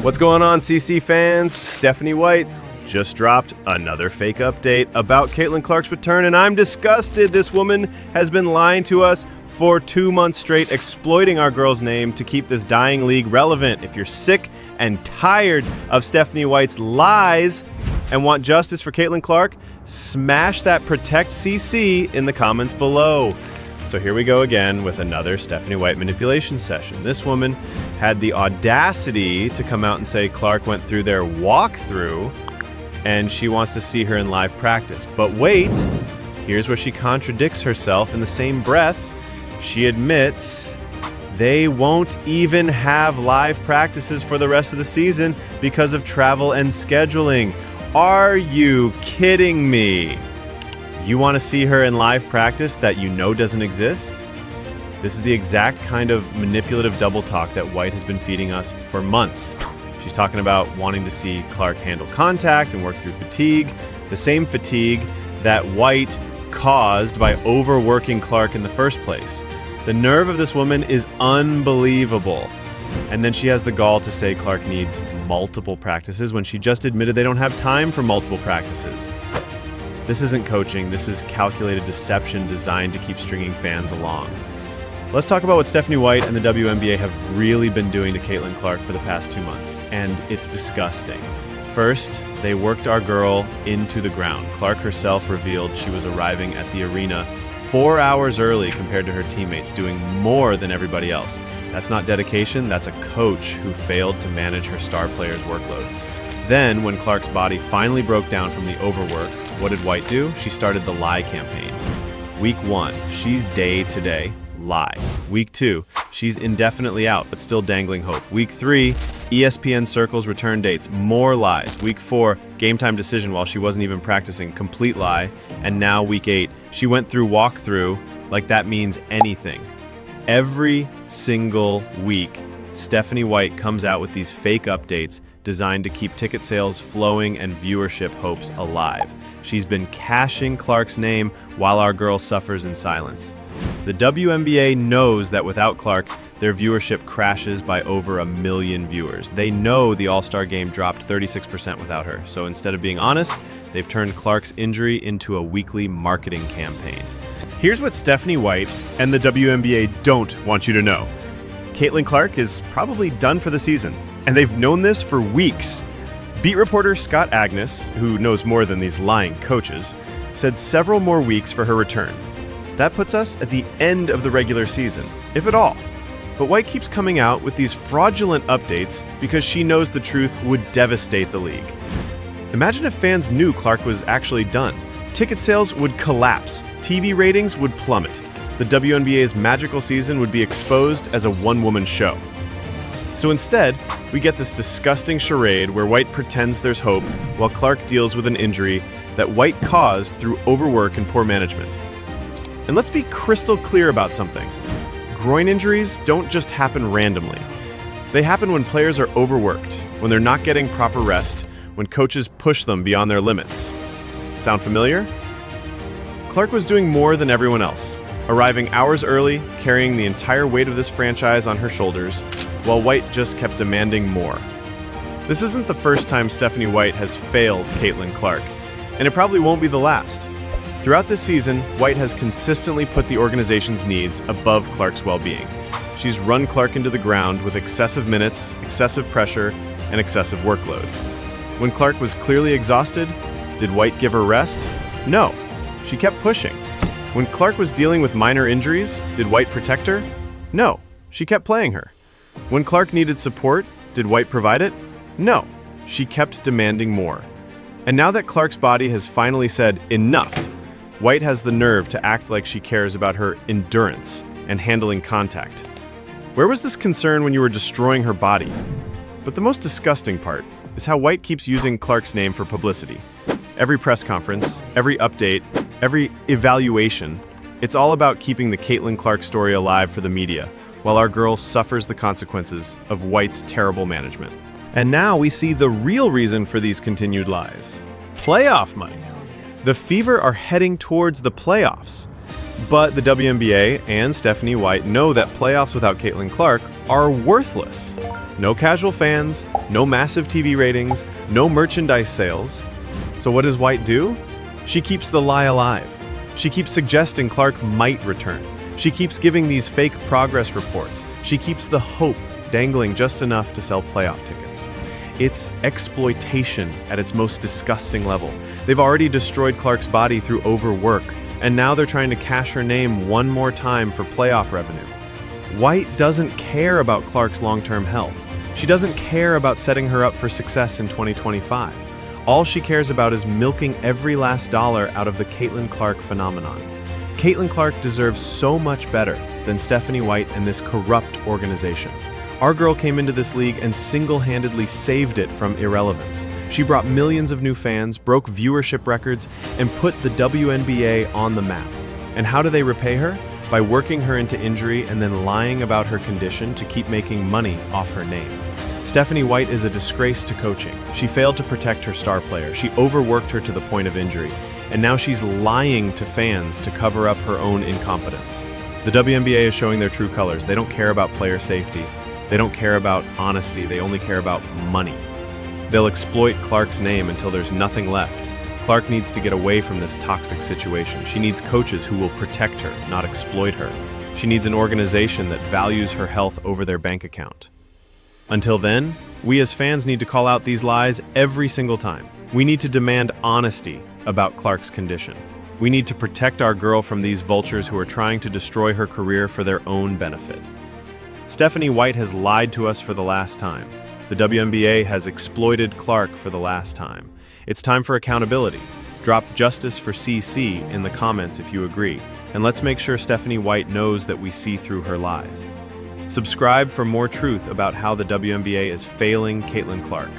What's going on, CC fans? Stephanie White just dropped another fake update about Caitlin Clark's return, and I'm disgusted. This woman has been lying to us for 2 months straight, exploiting our girl's name to keep this dying league relevant. If you're sick and tired of Stephanie White's lies and want justice for Caitlin Clark, smash that protect CC in the comments below. So here we go again with another Stephanie White manipulation session. This woman had the audacity to come out and say Clark went through their walkthrough and she wants to see her in live practice. But wait, here's where she contradicts herself in the same breath. She admits they won't even have live practices for the rest of the season because of travel and scheduling. Are you kidding me? You want to see her in live practice that you know doesn't exist? This is the exact kind of manipulative double talk that White has been feeding us for months. She's talking about wanting to see Clark handle contact and work through fatigue, the same fatigue that White caused by overworking Clark in the first place. The nerve of this woman is unbelievable. And then she has the gall to say Clark needs multiple practices when she just admitted they don't have time for multiple practices. This isn't coaching, this is calculated deception designed to keep stringing fans along. Let's talk about what Stephanie White and the WNBA have really been doing to Caitlin Clark for the past 2 months, and it's disgusting. First, they worked our girl into the ground. Clark herself revealed she was arriving at the arena 4 hours early compared to her teammates, doing more than everybody else. That's not dedication, that's a coach who failed to manage her star player's workload. Then, when Clark's body finally broke down from the overwork, what did White do? She started the lie campaign. Week 1, she's day to day, lie. Week 2, she's indefinitely out, but still dangling hope. Week 3, ESPN circles return dates, more lies. Week 4, game time decision while she wasn't even practicing, complete lie. And now week 8, she went through walkthrough like that means anything. Every single week, Stephanie White comes out with these fake updates designed to keep ticket sales flowing and viewership hopes alive. She's been cashing Clark's name while our girl suffers in silence. The WNBA knows that without Clark, their viewership crashes by over 1 million viewers. They know the All-Star game dropped 36% without her. So instead of being honest, they've turned Clark's injury into a weekly marketing campaign. Here's what Stephanie White and the WNBA don't want you to know. Caitlin Clark is probably done for the season, and they've known this for weeks. Beat reporter Scott Agnes, who knows more than these lying coaches, said several more weeks for her return. That puts us at the end of the regular season, if at all. But White keeps coming out with these fraudulent updates because she knows the truth would devastate the league. Imagine if fans knew Clark was actually done. Ticket sales would collapse, TV ratings would plummet. The WNBA's magical season would be exposed as a one-woman show. So instead, we get this disgusting charade where White pretends there's hope while Clark deals with an injury that White caused through overwork and poor management. And let's be crystal clear about something. Groin injuries don't just happen randomly. They happen when players are overworked, when they're not getting proper rest, when coaches push them beyond their limits. Sound familiar? Clark was doing more than everyone else, arriving hours early, carrying the entire weight of this franchise on her shoulders, while White just kept demanding more. This isn't the first time Stephanie White has failed Caitlin Clark, and it probably won't be the last. Throughout this season, White has consistently put the organization's needs above Clark's well-being. She's run Clark into the ground with excessive minutes, excessive pressure, and excessive workload. When Clark was clearly exhausted, did White give her rest? No. She kept pushing. When Clark was dealing with minor injuries, did White protect her? No. She kept playing her. When Clark needed support, did White provide it? No. She kept demanding more. And now that Clark's body has finally said enough, White has the nerve to act like she cares about her endurance and handling contact. Where was this concern when you were destroying her body? But the most disgusting part is how White keeps using Clark's name for publicity. Every press conference, every update, every evaluation, it's all about keeping the Caitlin Clark story alive for the media, while our girl suffers the consequences of White's terrible management. And now we see the real reason for these continued lies. Playoff money. The Fever are heading towards the playoffs. But the WNBA and Stephanie White know that playoffs without Caitlin Clark are worthless. No casual fans, no massive TV ratings, no merchandise sales. So what does White do? She keeps the lie alive. She keeps suggesting Clark might return. She keeps giving these fake progress reports. She keeps the hope dangling just enough to sell playoff tickets. It's exploitation at its most disgusting level. They've already destroyed Clark's body through overwork, and now they're trying to cash her name one more time for playoff revenue. White doesn't care about Clark's long-term health. She doesn't care about setting her up for success in 2025. All she cares about is milking every last dollar out of the Caitlin Clark phenomenon. Caitlin Clark deserves so much better than Stephanie White and this corrupt organization. Our girl came into this league and single-handedly saved it from irrelevance. She brought millions of new fans, broke viewership records, and put the WNBA on the map. And how do they repay her? By working her into injury and then lying about her condition to keep making money off her name. Stephanie White is a disgrace to coaching. She failed to protect her star player. She overworked her to the point of injury. And now she's lying to fans to cover up her own incompetence. The WNBA is showing their true colors. They don't care about player safety. They don't care about honesty. They only care about money. They'll exploit Clark's name until there's nothing left. Clark needs to get away from this toxic situation. She needs coaches who will protect her, not exploit her. She needs an organization that values her health over their bank account. Until then, we as fans need to call out these lies every single time. We need to demand honesty about Clark's condition. We need to protect our girl from these vultures who are trying to destroy her career for their own benefit. Stephanie White has lied to us for the last time. The WNBA has exploited Clark for the last time. It's time for accountability. Drop justice for CC in the comments if you agree, and let's make sure Stephanie White knows that we see through her lies. Subscribe for more truth about how the WNBA is failing Caitlin Clark.